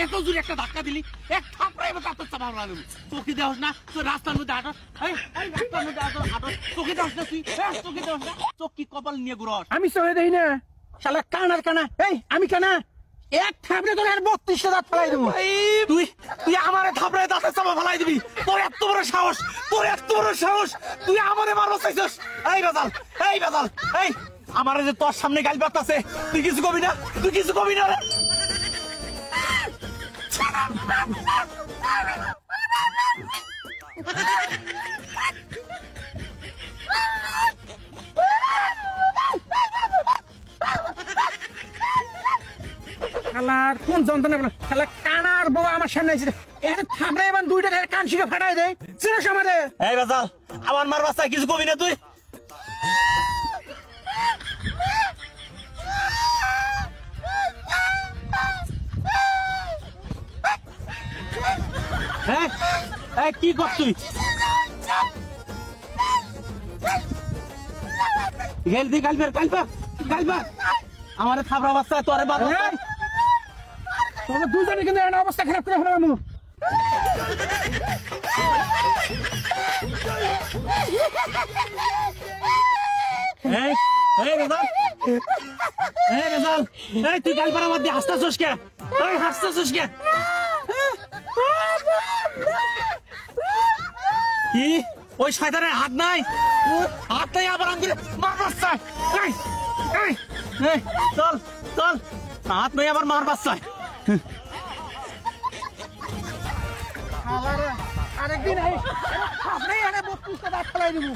এত জোরে একটা ধাক্কা দিলি, এক থাপড়াই তোর চাপা মারলাম। তোকে দেওয়াস না, তোর রাস্তার মধ্যে আটস, রাস্তার মধ্যে আটস, তোকে দেওয়াস না তুই, তোকে দেওয়াস না, চোখ কি কপাল নিয়ে ঘুরস? আমি চোখে দেখি না, শালা কানার কানা। এই আমি কানা, এক থাপড়ে তোর 32টা দাঁত ফেলাই দেবো। তুই তুই আমারে থাপড়ায় দাঁতের চাপা ফেলাই দিবি? তোর এত বড় সাহস, তোর এত বড় সাহস, তুই আমারে মারবো চাইছস? এই বেজাল, এই বেজাল, এই আমারে যে তোর সামনে গাল বাতাছে, তুই কিছু কবি না, তুই কিছু কবি না রে। শালার কোন যন্ত্রণা বলো, শালা কানার বউ আমার সামনে এসে এখানে থাপড়ে এবার 2টা কান শিখে ফাটাই দেয়। চিনিস আমাদের? এই বেজাল, আমার মার বাচ্চা কিছু কবি না তুই? কি কর তুই? গেলদি গালবার গালবার গালবার আমার থাপড়া বাচ্চা তোরে বাদ। তোমরা দুজনে কিন্তু একটা অবস্থা খারাপ করে ফেলাম। তুই গালবার আমার দিয়ে হাসতেছিস কে? হাসতেছিস কে? কি ওই শয়তানের হাত নাই? হাত নাই আবার আমাদের মার বাচ্চা। চল চল, হাত নাই আবার মার বাচ্চা। আরেকদিন 32টা দাঁত ফেলাই দেবো।